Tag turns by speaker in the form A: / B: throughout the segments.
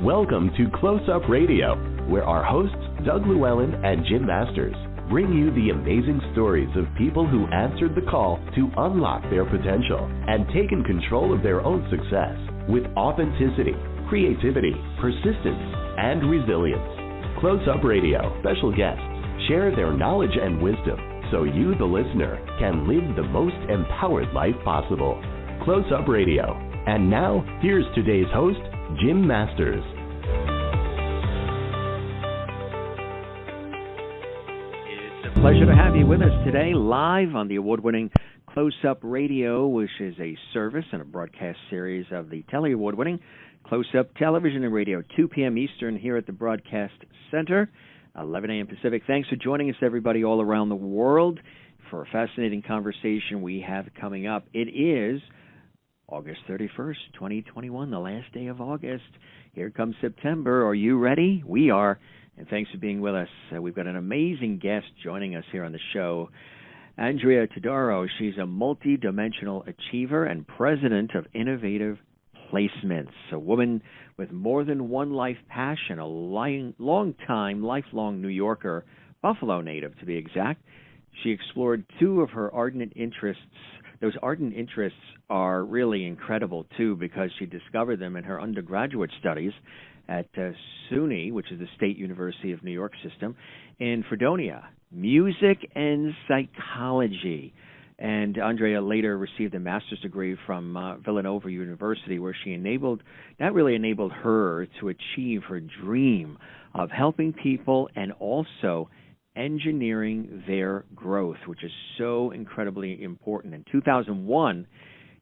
A: Welcome to Close Up Radio, where our hosts, Doug Llewellyn and Jim Masters, bring you the amazing stories of people who answered the call to unlock their potential and taken control of their own success with authenticity, creativity, persistence, and resilience. Close Up Radio special guests share their knowledge and wisdom so you, the listener, can live the most empowered life possible. Close Up Radio. And now, here's today's host, Jim Masters.
B: It's a pleasure to have you with us today, live on the award-winning Close Up Radio, which is a service and a broadcast series of the Telly Award-winning Close Up Television and Radio, 2 p.m. Eastern here at the Broadcast Center, 11 a.m. Pacific. Thanks for joining us, everybody, all around the world, for a fascinating conversation we have coming up. It is August 31st, 2021, the last day of August. Here comes September. Are you ready? We are. And thanks for being with us. We've got an amazing guest joining us here on the show, Andrea Todaro. She's a multi-dimensional achiever and president of Innovative Placements, a woman with more than one life passion, a lifelong New Yorker, Buffalo native to be exact. She explored two of her ardent interests. Those ardent interests are really incredible, too, because she discovered them in her undergraduate studies at SUNY, which is the State University of New York system, in Fredonia, music and psychology. And Andrea later received a master's degree from Villanova University, where that really enabled her to achieve her dream of helping people and also engineering their growth, which is so incredibly important. In 2001,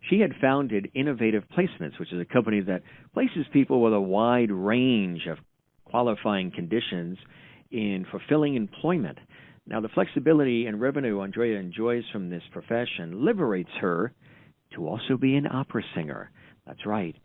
B: she had founded Innovative Placements, which is a company that places people with a wide range of qualifying conditions in fulfilling employment. Now, the flexibility and revenue Andrea enjoys from this profession liberates her to also be an opera singer. That's right.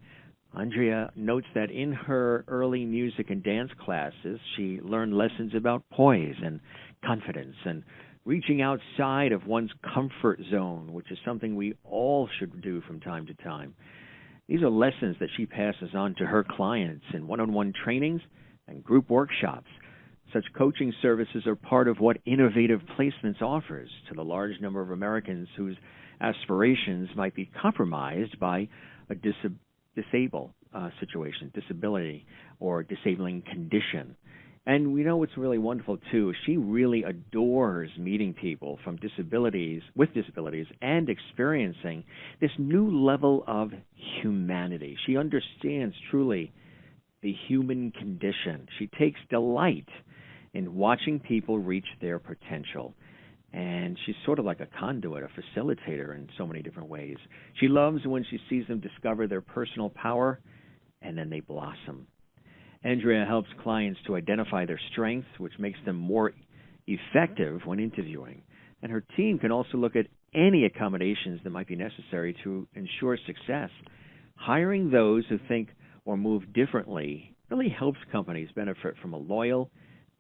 B: Andrea notes that in her early music and dance classes, she learned lessons about poise and confidence and reaching outside of one's comfort zone, which is something we all should do from time to time. These are lessons that she passes on to her clients in one-on-one trainings and group workshops. Such coaching services are part of what Innovative Placements offers to the large number of Americans whose aspirations might be compromised by a disability, or disabling condition. And we know what's really wonderful, too. She really adores meeting people with disabilities and experiencing this new level of humanity. She understands truly the human condition. She takes delight in watching people reach their potential. And she's sort of like a conduit, a facilitator in so many different ways. She loves when she sees them discover their personal power, and then they blossom. Andrea helps clients to identify their strengths, which makes them more effective when interviewing. And her team can also look at any accommodations that might be necessary to ensure success. Hiring those who think or move differently really helps companies benefit from a loyal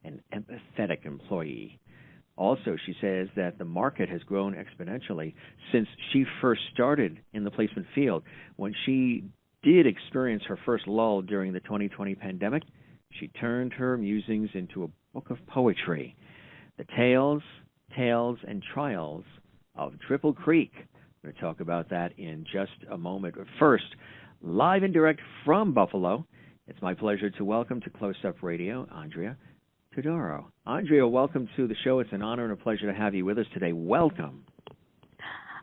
B: and empathetic employee. Also, she says that the market has grown exponentially since she first started in the placement field. When she did experience her first lull during the 2020 pandemic, she turned her musings into a book of poetry, The Tales, and Trials of Triple Creek. We're going to talk about that in just a moment. But first, live and direct from Buffalo, it's my pleasure to welcome to Close Up Radio, Andrea Todaro. Andrea, welcome to the show. It's an honor and a pleasure to have you with us today. Welcome.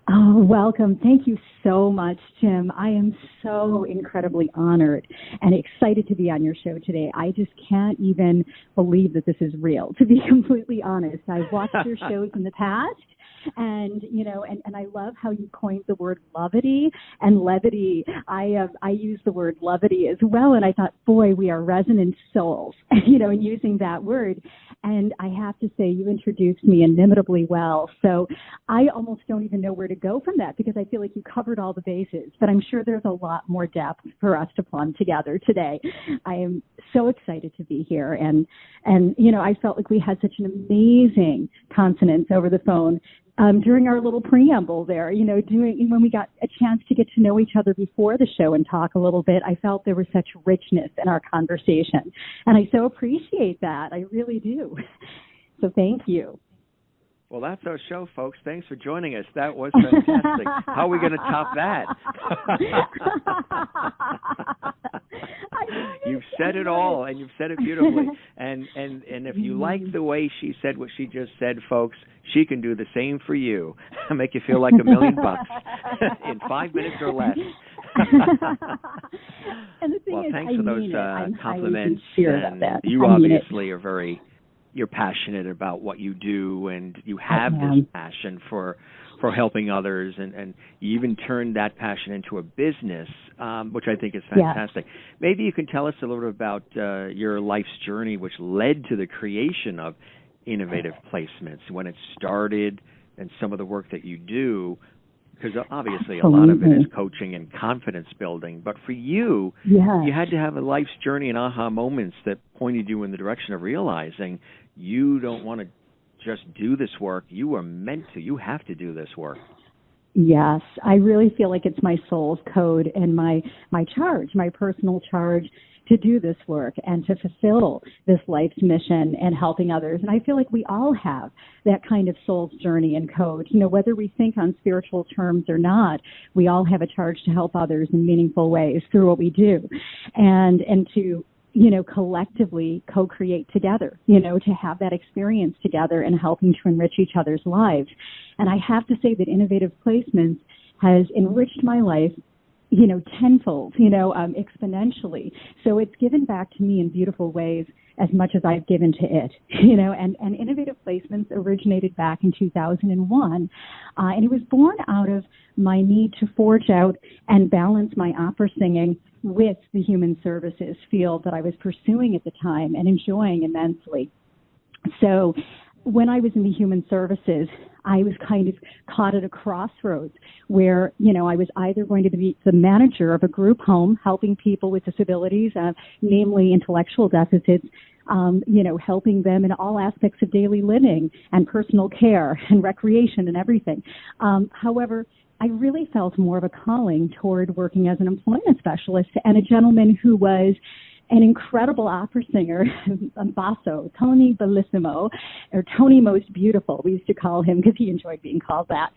C: Oh, welcome. Thank you so much, Jim. I am so incredibly honored and excited to be on your show today. I just can't even believe that this is real, to be completely honest. I've watched your shows in the past, and I love how you coined the word levity and levity. I use the word levity as well, and I thought, boy, we are resonant souls, in using that word. And I have to say, you introduced me inimitably well. So I almost don't even know where to go from that, because I feel like you covered all the bases. But I'm sure there's a lot more depth for us to plumb together today. I am so excited to be here. And I felt like we had such an amazing consonance over the phone during our little preamble there, when we got a chance to get to know each other before the show and talk a little bit, I felt there was such richness in our conversation. And I so appreciate that. I really do. So thank you.
B: Well, that's our show, folks. Thanks for joining us. That was fantastic. How are we going to top that? You've said it all, and you've said it beautifully. And if you like the way she said what she just said, folks, she can do the same for you. Make you feel like $1 million in 5 minutes or less.
C: And the thing
B: well,
C: is,
B: thanks for those compliments.
C: And
B: you obviously are you're passionate about what you do, and you have this passion for helping others, and you even turned that passion into a business, which I think is fantastic. Yes. Maybe you can tell us a little bit about your life's journey, which led to the creation of Innovative Placements, when it started, and some of the work that you do, because obviously a lot of it is coaching and confidence building. But for you, you had to have a life's journey and aha moments that pointed you in the direction of realizing you don't want to just do this work. You are meant to. You have to do this work.
C: Yes, I really feel like it's my soul's code and my charge, my personal charge to do this work and to fulfill this life's mission and helping others. And I feel like we all have that kind of soul's journey and code. Whether we think on spiritual terms or not, we all have a charge to help others in meaningful ways through what we do, and to collectively co-create together, to have that experience together and helping to enrich each other's lives. And I have to say that Innovative Placements has enriched my life, tenfold, exponentially. So it's given back to me in beautiful ways as much as I've given to it, and Innovative Placements originated back in 2001, and it was born out of my need to forge out and balance my opera singing with the human services field that I was pursuing at the time and enjoying immensely. So when I was in the human services, I was kind of caught at a crossroads where, I was either going to be the manager of a group home helping people with disabilities, namely intellectual deficits, helping them in all aspects of daily living and personal care and recreation and everything. However, I really felt more of a calling toward working as an employment specialist, and a gentleman who was an incredible opera singer, basso, Tony Bellissimo, or Tony Most Beautiful, we used to call him because he enjoyed being called that,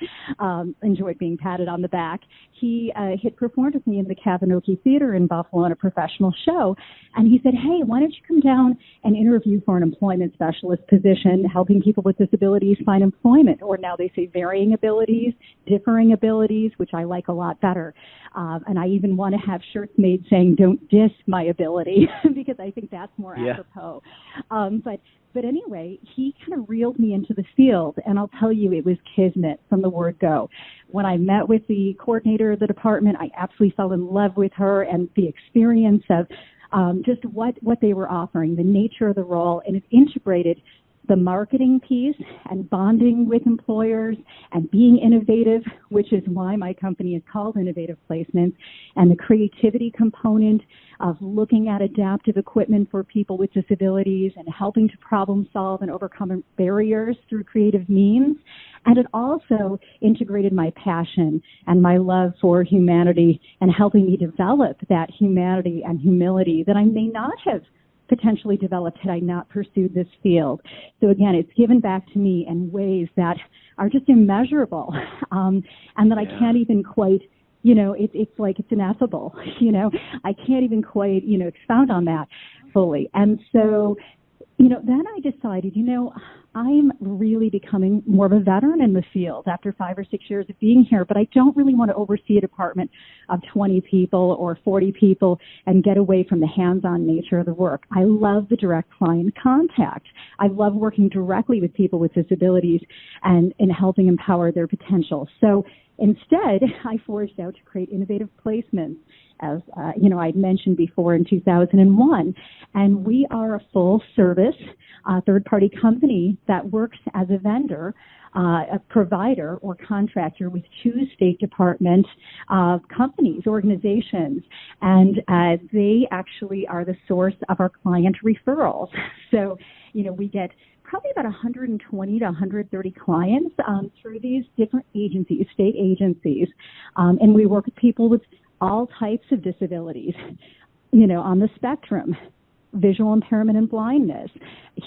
C: enjoyed being patted on the back. He had performed with me in the Kavanoki Theater in Buffalo on a professional show, and he said, hey, why don't you come down and interview for an employment specialist position, helping people with disabilities find employment, or now they say varying abilities, differing abilities, which I like a lot better. And I even want to have shirts made saying, don't diss my ability, because I think that's more apropos. But anyway, he kind of reeled me into the field, and I'll tell you, it was kismet from the word go. When I met with the coordinator of the department, I absolutely fell in love with her and the experience of just what they were offering, the nature of the role, and it integrated the marketing piece and bonding with employers and being innovative, which is why my company is called Innovative Placements, and the creativity component of looking at adaptive equipment for people with disabilities and helping to problem solve and overcome barriers through creative means. And it also integrated my passion and my love for humanity and helping me develop that humanity and humility that I may not have potentially developed had I not pursued this field. So again, it's given back to me in ways that are just immeasurable, and that I can't even quite, it's like it's ineffable, I can't even quite, expound on that fully. And so, then I decided, I'm really becoming more of a veteran in the field after 5 or 6 years of being here, but I don't really want to oversee a department of 20 people or 40 people and get away from the hands-on nature of the work. I love the direct client contact. I love working directly with people with disabilities and helping empower their potential. So instead, I forged out to create Innovative Placements, as I'd mentioned before, in 2001. And we are a full-service third-party company that works as a vendor, a provider or contractor with 2 State Department companies, organizations, and they actually are the source of our client referrals. So, we get probably about 120 to 130 clients through these different agencies, state agencies, and we work with people with all types of disabilities, on the spectrum, visual impairment and blindness,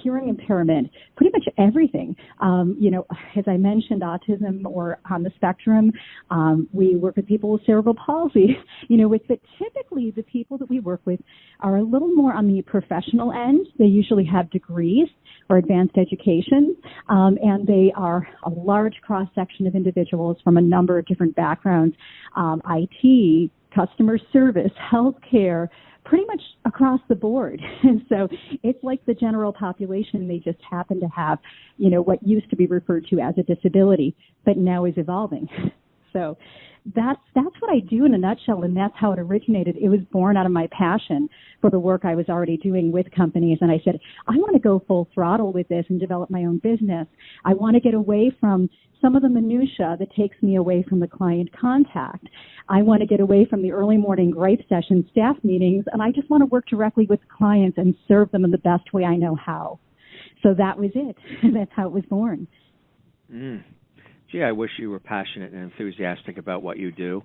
C: hearing impairment, pretty much everything. As I mentioned, autism or on the spectrum, we work with people with cerebral palsy, but typically the people that we work with are a little more on the professional end. They usually have degrees or advanced education, and they are a large cross-section of individuals from a number of different backgrounds, IT, customer service, healthcare, pretty much across the board. And so it's like the general population. They just happen to have, what used to be referred to as a disability, but now is evolving. So that's what I do in a nutshell, and that's how it originated. It was born out of my passion for the work I was already doing with companies, and I said, I want to go full throttle with this and develop my own business. I want to get away from some of the minutia that takes me away from the client contact. I want to get away from the early morning gripe session staff meetings, and I just want to work directly with clients and serve them in the best way I know how. So that was it. That's how it was born.
B: Gee, I wish you were passionate and enthusiastic about what you do.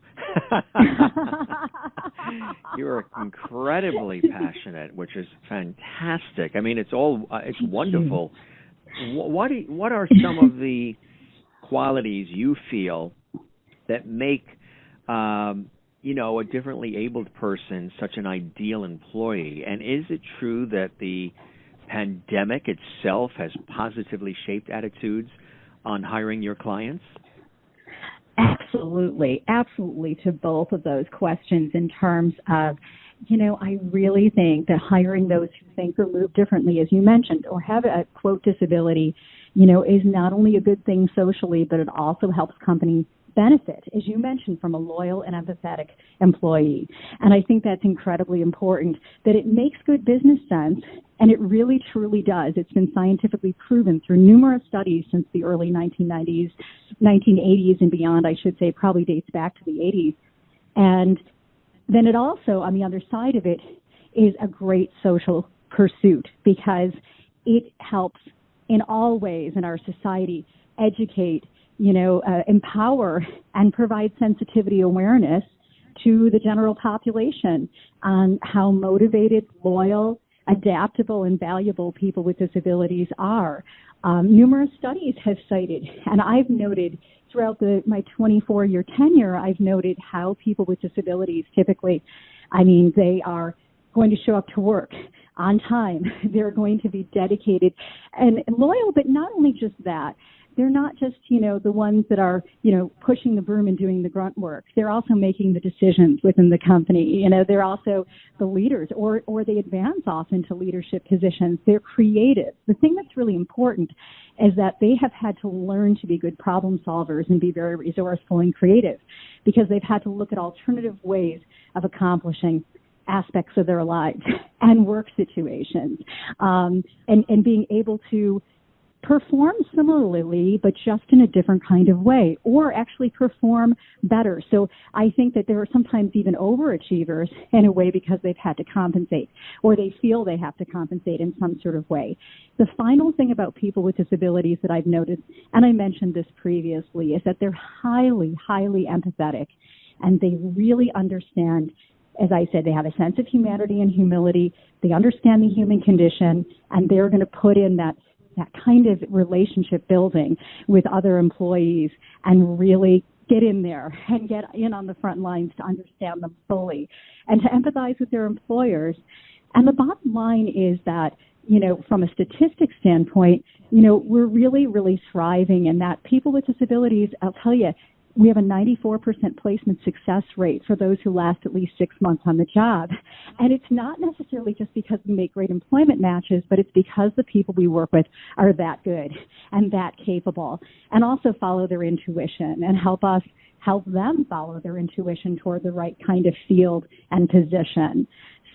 B: You're incredibly passionate, which is fantastic. I mean, it's wonderful. What are some of the qualities you feel that make a differently abled person such an ideal employee? And is it true that the pandemic itself has positively shaped attitudes on hiring your clients?
C: Absolutely to both of those questions in terms of, I really think that hiring those who think or move differently, as you mentioned, or have a, quote, disability, is not only a good thing socially, but it also helps companies benefit, as you mentioned, from a loyal and empathetic employee. And I think that's incredibly important, that it makes good business sense, and it really truly does. It's been scientifically proven through numerous studies since the early 1980s and beyond, I should say, probably dates back to the 80s. And then it also, on the other side of it, is a great social pursuit because it helps in all ways in our society educate, empower and provide sensitivity awareness to the general population on how motivated, loyal, adaptable, and valuable people with disabilities are. Numerous studies have cited, and I've noted throughout my 24-year tenure, I've noted how people with disabilities typically, they are going to show up to work on time. They're going to be dedicated and loyal, but not only just that. They're not just, the ones that are, pushing the broom and doing the grunt work. They're also making the decisions within the company. They're also the leaders or they advance off into leadership positions. They're creative. The thing that's really important is that they have had to learn to be good problem solvers and be very resourceful and creative because they've had to look at alternative ways of accomplishing aspects of their lives and work situations, and being able to perform similarly, but just in a different kind of way, or actually perform better. So I think that there are sometimes even overachievers in a way because they've had to compensate, or they feel they have to compensate in some sort of way. The final thing about people with disabilities that I've noticed, and I mentioned this previously, is that they're highly, highly empathetic, and they really understand. As I said, they have a sense of humanity and humility. They understand the human condition, and they're going to put in that kind of relationship building with other employees and really get in there and get in on the front lines to understand them fully and to empathize with their employers. And the bottom line is that, from a statistics standpoint, we're really, really thriving in that people with disabilities, I'll tell you, we have a 94% placement success rate for those who last at least 6 months on the job. And it's not necessarily just because we make great employment matches, but it's because the people we work with are that good and that capable and also follow their intuition and help them follow their intuition toward the right kind of field and position.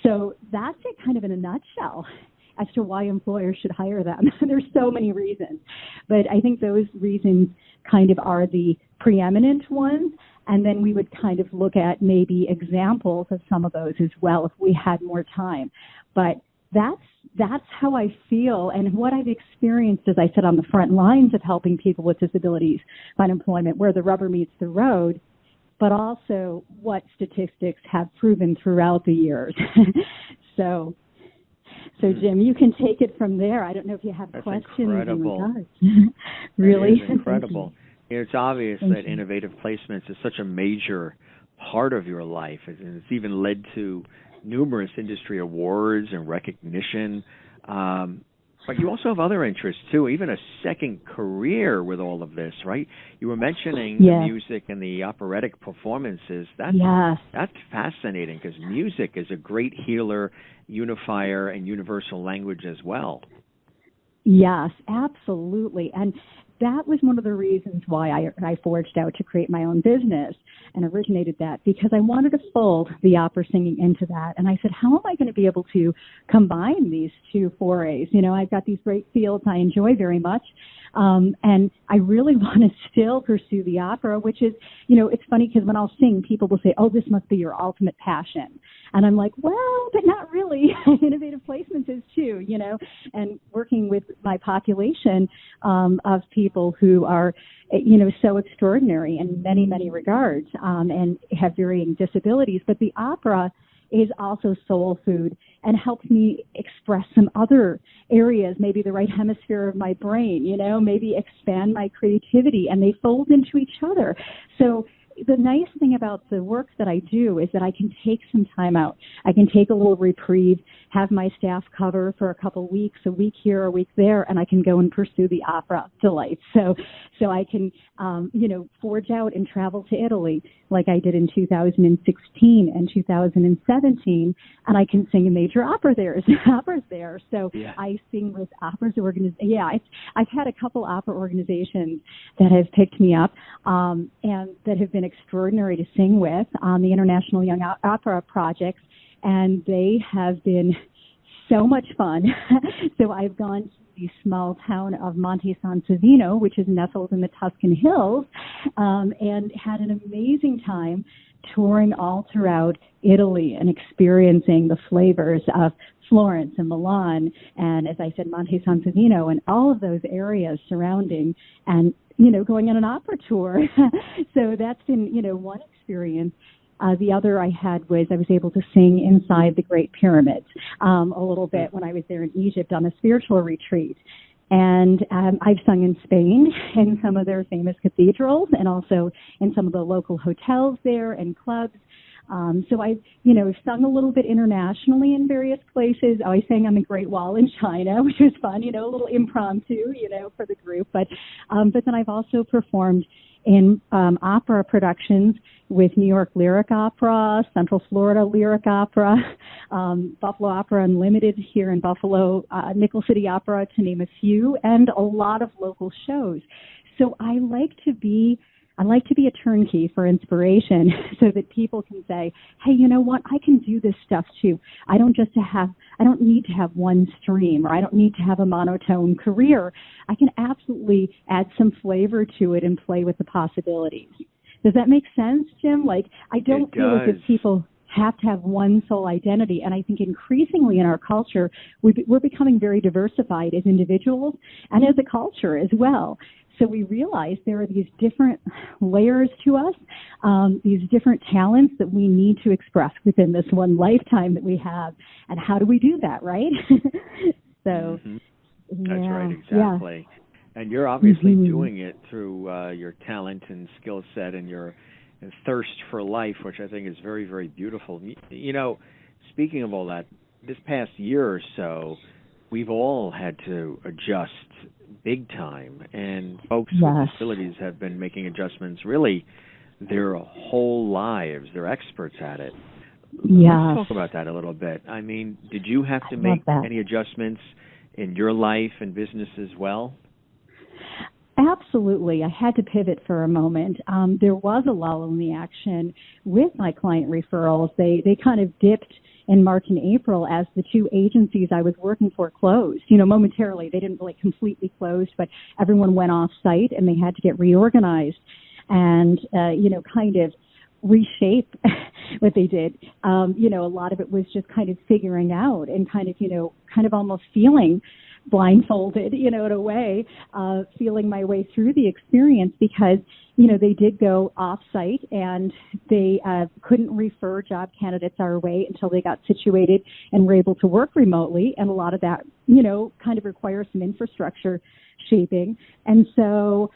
C: So that's it kind of in a nutshell as to why employers should hire them. There's so many reasons, but I think those reasons kind of are the preeminent ones, and then we would kind of look at maybe examples of some of those as well if we had more time. But that's that's how I feel, and what I've experienced, as I said, on the front lines of helping people with disabilities find employment, where the rubber meets the road, but also what statistics have proven throughout the years. So Jim, you can take it from there. I don't know if you have questions.
B: Incredible.
C: In regards. Really?
B: That is incredible. It's obvious that innovative placements is such a major part of your life, and it's even led to numerous industry awards and recognition. But you also have other interests, too, even a second career with all of this, right? You were mentioning the music and the operatic performances. That's fascinating, because music is a great healer, unifier, and universal language as well.
C: Yes, absolutely. And that was one of the reasons why I forged out to create my own business and originated that, because I wanted to fold the opera singing into that. And I said, how am I going to be able to combine these two forays? You know, I've got these great fields I enjoy very much. And I really want to still pursue the opera, which is, you know, it's funny because when I'll sing, people will say, oh, this must be your ultimate passion. And I'm like, well, but not really. Innovative placements is too, you know, and working with my population of people who are, you know, so extraordinary in many, many regards and have varying disabilities. But the opera is also soul food and helps me express some other areas, maybe the right hemisphere of my brain, you know, maybe expand my creativity, and they fold into each other. So the nice thing about the work that I do is that I can take some time out. I can take a little reprieve, have my staff cover for a couple of weeks, a week here, a week there, and I can go and pursue the opera delight. So I can, you know, forge out and travel to Italy like I did in 2016 and 2017, and I can sing a major opera there. Opera's there. So I sing with operas organizations. Yeah, I've had a couple opera organizations that have picked me up and that have been extraordinary to sing with on the International Young Opera projects, and they have been so much fun. So I've gone to the small town of Monte San Savino, which is nestled in the Tuscan Hills, and had an amazing time touring all throughout Italy and experiencing the flavors of Florence and Milan, and as I said, Monte San Savino, and all of those areas surrounding, and, you know, going on an opera tour. So that's been, you know, one experience. The other I had was I was able to sing inside the Great Pyramids a little bit when I was there in Egypt on a spiritual retreat. And I've sung in Spain in some of their famous cathedrals and also in some of the local hotels there and clubs. So I've, you know, sung a little bit internationally in various places. I sang on the Great Wall in China, which was fun, you know, a little impromptu, you know, for the group. But then I've also performed in opera productions with New York Lyric Opera, Central Florida Lyric Opera, Buffalo Opera Unlimited here in Buffalo, Nickel City Opera, to name a few, and a lot of local shows. So I like to be a turnkey for inspiration so that people can say, hey, you know what, I can do this stuff too. I don't need to have one stream, or I don't need to have a monotone career. I can absolutely add some flavor to it and play with the possibilities. Does that make sense, Jim? Like, I don't feel as if people have to have one sole identity. And I think increasingly in our culture, we're becoming very diversified as individuals and as a culture as well. So we realize there are these different layers to us, these different talents that we need to express within this one lifetime that we have. And how do we do that, right? So,
B: That's right, exactly. Yeah. And you're obviously doing it through your talent and skill set and your thirst for life, which I think is very, very beautiful. You know, speaking of all that, this past year or so, we've all had to adjust big time, and folks with disabilities have been making adjustments really their whole lives. They're experts at it. Let's talk about that a little bit. I mean, did you have to make any adjustments in your life and business as well?
C: Absolutely. I had to pivot for a moment. There was a lull in the action with my client referrals. They kind of dipped in March and April as the two agencies I was working for closed. You know, momentarily, they didn't really completely close, but everyone went off site and they had to get reorganized and, you know, kind of reshape what they did. A lot of it was just kind of figuring out and kind of almost feeling blindfolded, in a way, feeling my way through the experience because, they did go off-site and they couldn't refer job candidates our way until they got situated and were able to work remotely. And a lot of that, kind of requires some infrastructure shaping. And so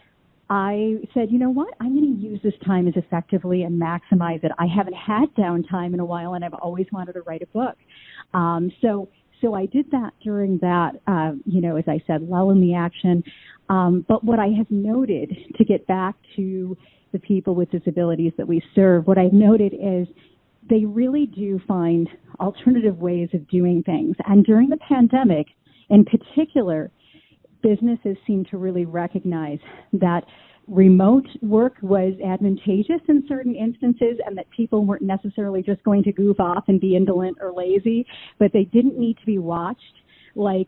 C: I said, you know what, I'm going to use this time as effectively and maximize it. I haven't had downtime in a while, and I've always wanted to write a book. So I did that during that, as I said, lull in the action. But what I have noted, to get back to the people with disabilities that we serve, what I've noted is they really do find alternative ways of doing things. And during the pandemic, in particular, businesses seem to really recognize that remote work was advantageous in certain instances and that people weren't necessarily just going to goof off and be indolent or lazy, but they didn't need to be watched and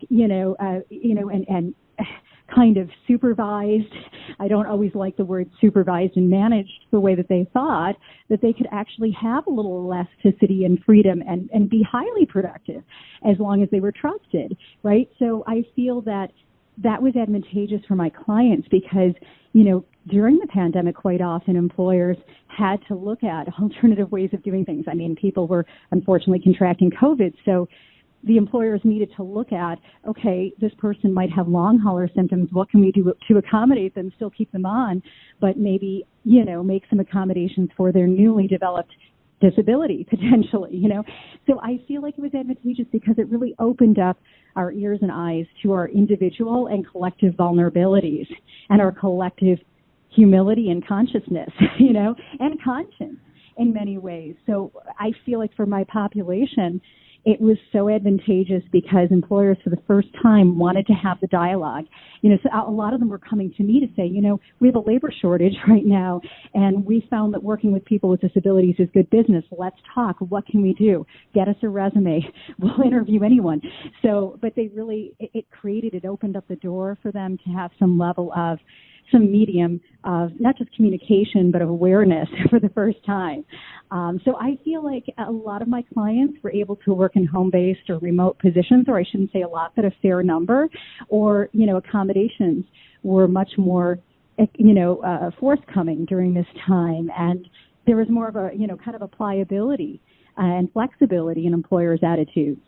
C: kind of supervised. I don't always like the word supervised and managed the way that they thought, that they could actually have a little elasticity and freedom and be highly productive as long as they were trusted, right? So I feel that was advantageous for my clients because, during the pandemic, quite often employers had to look at alternative ways of doing things. I mean, people were unfortunately contracting COVID, so the employers needed to look at, okay, this person might have long hauler symptoms. What can we do to accommodate them, still keep them on, but maybe, make some accommodations for their newly developed disability potentially, So I feel like it was advantageous because it really opened up our ears and eyes to our individual and collective vulnerabilities and our collective humility and consciousness, and conscience in many ways. So I feel like for my population, it was so advantageous because employers for the first time wanted to have the dialogue. So a lot of them were coming to me to say, we have a labor shortage right now, and we found that working with people with disabilities is good business. Let's talk. What can we do? Get us a resume. We'll interview anyone. So, but they really, it opened up the door for them to have some level of some medium of not just communication, but of awareness for the first time. So I feel like a lot of my clients were able to work in home-based or remote positions, or I shouldn't say a lot, but a fair number, or, accommodations were much more, forthcoming during this time. And there was more of a, kind of a pliability and flexibility in employers' attitudes.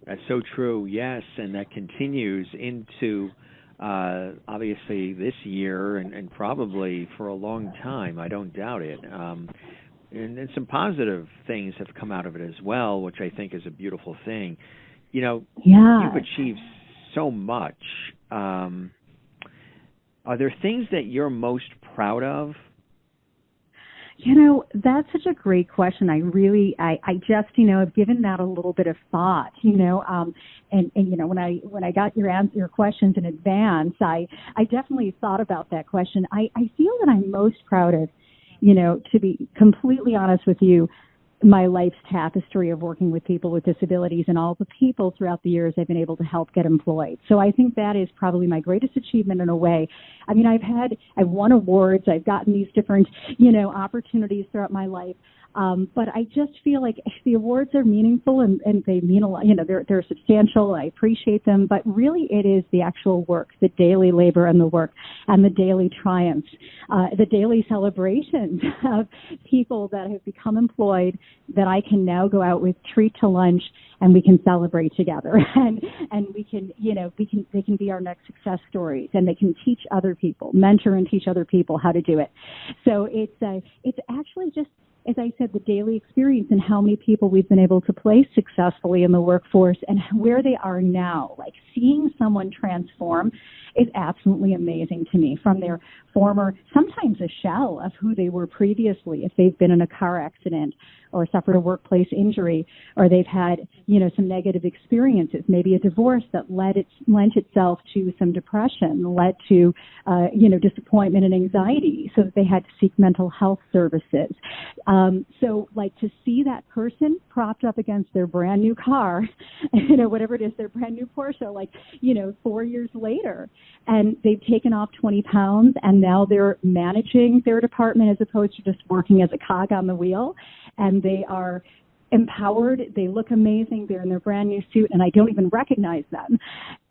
B: That's so true, yes, and that continues into obviously this year and probably for a long time. I don't doubt it. And some positive things have come out of it as well, which I think is a beautiful thing. You've achieved so much. Are there things that you're most proud of?
C: That's such a great question. I just, have given that a little bit of thought, and when I got your questions in advance, I definitely thought about that question. I feel that I'm most proud of, to be completely honest with you, my life's tapestry of working with people with disabilities and all the people throughout the years I've been able to help get employed. So I think that is probably my greatest achievement in a way. I mean, I've won awards, I've gotten these different, opportunities throughout my life. But I just feel like the awards are meaningful and they mean a lot. They're substantial. I appreciate them. But really it is the actual work, the daily labor and the work and the daily triumphs, the daily celebrations of people that have become employed that I can now go out with, treat to lunch, and we can celebrate together. And we can, they can be our next success stories, and they can teach other people, mentor and teach other people how to do it. So it's actually just, as I said, the daily experience and how many people we've been able to place successfully in the workforce and where they are now. Like seeing someone transform is absolutely amazing to me, from their former, sometimes a shell of who they were previously, if they've been in a car accident or suffered a workplace injury, or they've had, some negative experiences, maybe a divorce that lent itself to some depression, led to, disappointment and anxiety, so that they had to seek mental health services. So like to see that person propped up against their brand new car, whatever it is, their brand new Porsche, 4 years later, and they've taken off 20 pounds and now they're managing their department as opposed to just working as a cog on the wheel, and they are empowered, they look amazing, they're in their brand new suit, and I don't even recognize them.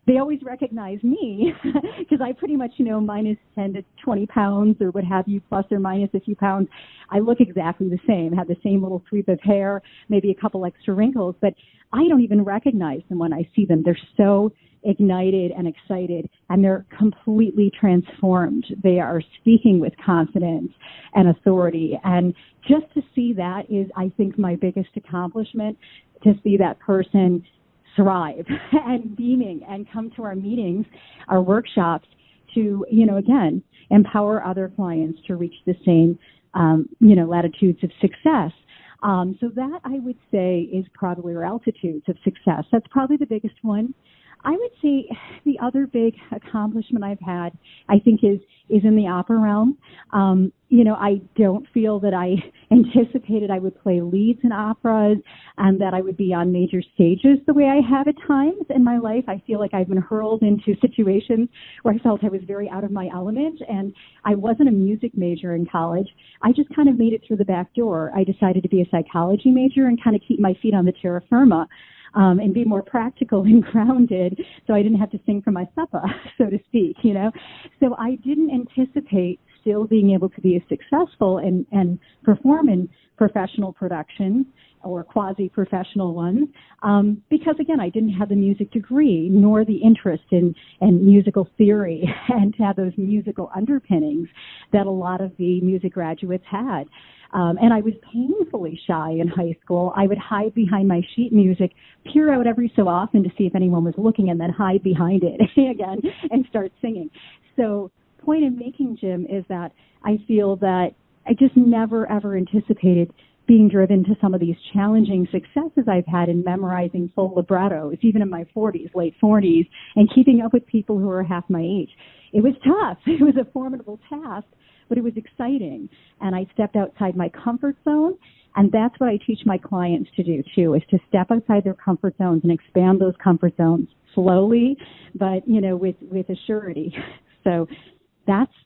C: They always recognize me because I pretty much, minus 10 to 20 pounds or what have you, plus or minus a few pounds. I look exactly the same, have the same little sweep of hair, maybe a couple extra wrinkles, but I don't even recognize them when I see them. They're so ignited and excited, and they're completely transformed. They are speaking with confidence and authority. And just to see that is, I think, my biggest accomplishment, to see that person thrive and beaming and come to our meetings, our workshops to, again, empower other clients to reach the same, latitudes of success. So that, I would say, is probably, or altitudes of success. That's probably the biggest one. I would say the other big accomplishment I've had, I think, is in the opera realm. I don't feel that I anticipated I would play leads in operas and that I would be on major stages the way I have at times in my life. I feel like I've been hurled into situations where I felt I was very out of my element, and I wasn't a music major in college. I just kind of made it through the back door. I decided to be a psychology major and kind of keep my feet on the terra firma. And be more practical and grounded, so I didn't have to sing for my supper, so to speak, So I didn't anticipate still being able to be as successful and perform in professional productions or quasi-professional ones, because, again, I didn't have the music degree nor the interest in musical theory and to have those musical underpinnings that a lot of the music graduates had. And I was painfully shy in high school. I would hide behind my sheet music, peer out every so often to see if anyone was looking, and then hide behind it again and start singing. So point in making, Jim, is that I feel that I just never, ever anticipated being driven to some of these challenging successes I've had in memorizing full librettos, even in my 40s, late 40s, and keeping up with people who are half my age. It was tough. It was a formidable task, but it was exciting. And I stepped outside my comfort zone, and that's what I teach my clients to do, too, is to step outside their comfort zones and expand those comfort zones slowly, but, with a surety. So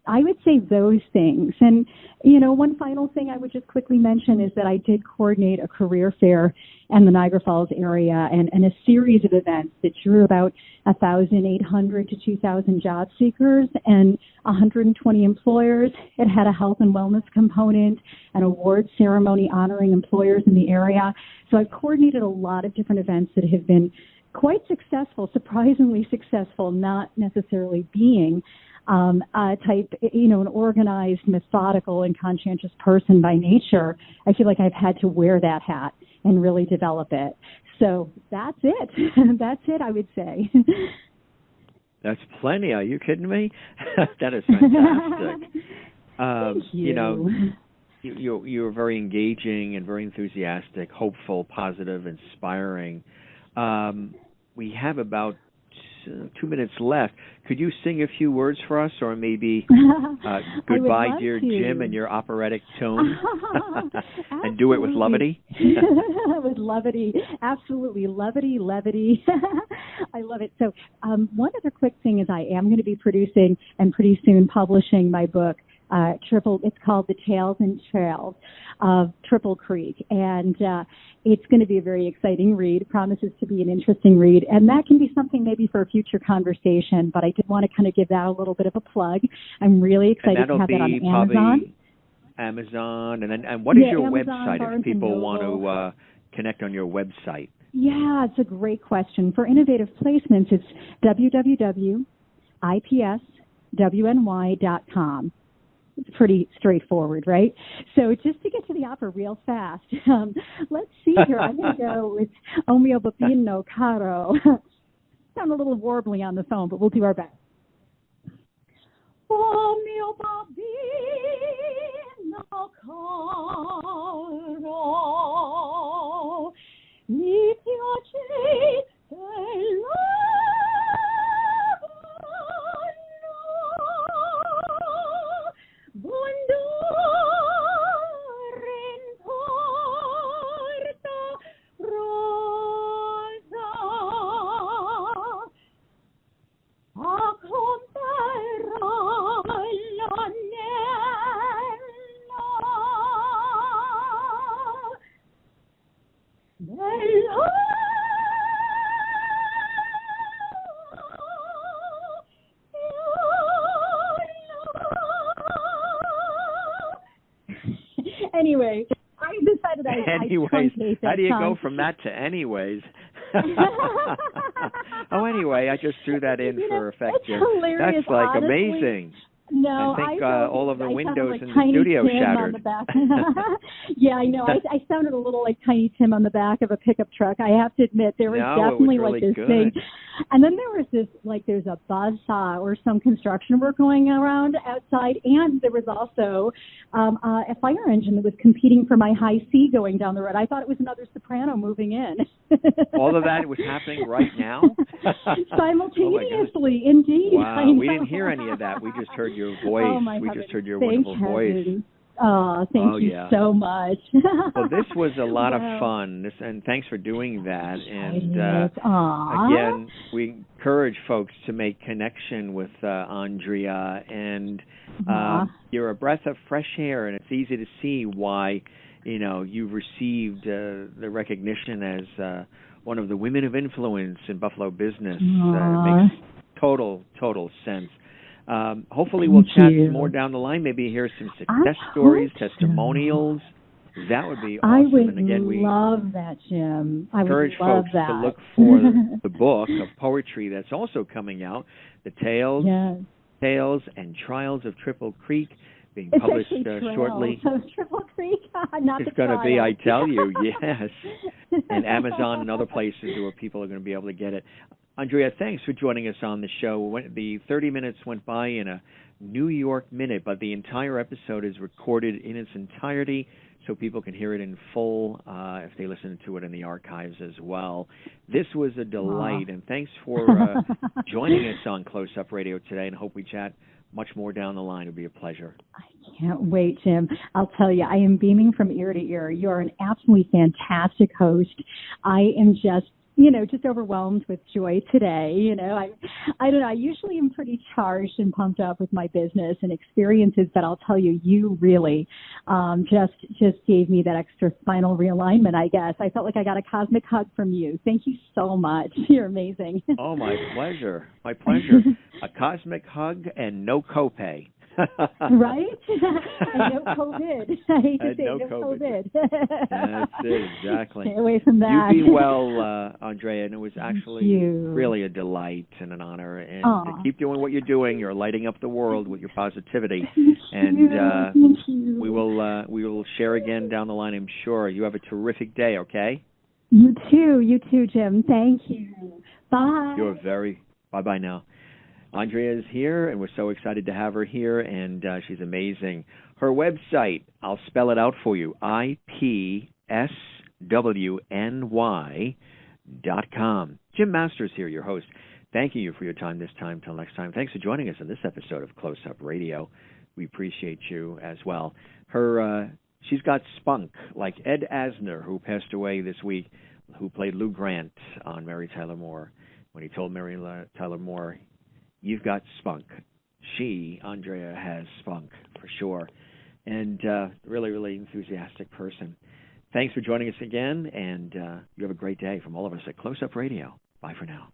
C: I would say those things. And, one final thing I would just quickly mention is that I did coordinate a career fair in the Niagara Falls area and a series of events that drew about 1,800 to 2,000 job seekers and 120 employers. It had a health and wellness component, an award ceremony honoring employers in the area. So I've coordinated a lot of different events that have been quite successful, surprisingly successful, not necessarily being an organized, methodical, and conscientious person by nature. I feel like I've had to wear that hat and really develop it. So that's it. That's it, I would say.
B: That's plenty. Are you kidding me? That is fantastic.
C: Thank you.
B: You're very engaging and very enthusiastic, hopeful, positive, inspiring. We have about 2 minutes left. Could you sing a few words for us, or maybe Goodbye, Dear Jim, in your operatic tone? And do it with levity?
C: With levity. Absolutely. Levity. I love it. So one other quick thing is I am going to be producing and pretty soon publishing my book, it's called The Tales and Trails of Triple Creek, and it's going to be a very exciting read. It promises to be an interesting read, and that can be something maybe for a future conversation, but I did want to kind of give that a little bit of a plug. I'm really excited to have that on Amazon.
B: Amazon, and what is your
C: Amazon,
B: website
C: Barnes
B: if people
C: and Noble.
B: Want to connect on your website?
C: Yeah, it's a great question. For innovative placements, it's www.ipswny.com. It's pretty straightforward, right? So just to get to the opera real fast, let's see here. I'm going to go with O mio bambino caro. Sound a little warbly on the phone, but we'll do our best. O mio bambino caro, mi piace Anyway, I decided
B: how do you go from that to anyways? Anyway, I just threw that in for effect.
C: Hilarious.
B: That's like
C: honestly.
B: Amazing.
C: No,
B: I think all of the windows
C: like
B: in the studio shattered.
C: On the back. Yeah, I know. I sounded a little like Tiny Tim on the back of a pickup truck. I have to admit, there was definitely
B: it was really
C: like this
B: good.
C: thing. And then there was this, like, there's a buzzsaw or some construction work going around outside, and there was also a fire engine that was competing for my high C going down the road. I thought it was another soprano moving in.
B: All of that was happening right now?
C: Simultaneously, indeed.
B: Wow, we didn't hear any of that. We just heard your voice. We just heard your wonderful voice.
C: Oh, thank you so much.
B: Well, this was a lot of fun, and thanks for doing that. And again, we encourage folks to make connection with Andrea, and you're a breath of fresh air, and it's easy to see why you've received the recognition as one of the women of influence in Buffalo business. It makes total sense. Hopefully we'll chat some more down the line. Maybe hear some success stories, testimonials. That would be awesome.
C: I would
B: and again, we
C: love that, Jim. I
B: encourage
C: would love
B: folks
C: that.
B: to look for the book of poetry that's also coming out, The Tales and Trials of Triple Creek, being published shortly.
C: So Triple Creek, not
B: it's going to be, I tell you, yes. And Amazon and other places where people are going to be able to get it. Andrea, thanks for joining us on the show. The 30 minutes went by in a New York minute, but the entire episode is recorded in its entirety so people can hear it in full if they listen to it in the archives as well. This was a delight, and thanks for joining us on Close Up Radio today, and hope we chat much more down the line. It would be a pleasure.
C: I can't wait, Jim. I'll tell you, I am beaming from ear to ear. You're an absolutely fantastic host. I am just overwhelmed with joy today. I don't know. I usually am pretty charged and pumped up with my business and experiences, but I'll tell you, you really just gave me that extra spinal realignment, I guess. I felt like I got a cosmic hug from you. Thank you so much. You're amazing.
B: Oh, my pleasure. My pleasure. A cosmic hug and no copay.
C: Right? And no COVID. I hate to say no COVID.
B: That's it, exactly.
C: Stay away from that.
B: You be well, Andrea, and it was actually really a delight and an honor. And to keep doing what you're doing. You're lighting up the world with your positivity.
C: Thank you.
B: We will share again down the line, I'm sure. You have a terrific day, okay?
C: You too, Jim. Thank you. Bye.
B: Bye-bye now. Andrea is here, and we're so excited to have her here, and she's amazing. Her website, I'll spell it out for you, ipswny.com. Jim Masters here, your host. Thanking you for your time this time. Till next time. Thanks for joining us on this episode of Close Up Radio. We appreciate you as well. She's got spunk, like Ed Asner, who passed away this week, who played Lou Grant on Mary Tyler Moore, when he told Mary Tyler Moore, "You've got spunk." Andrea, has spunk, for sure. And really, really enthusiastic person. Thanks for joining us again, and you have a great day from all of us at Close Up Radio. Bye for now.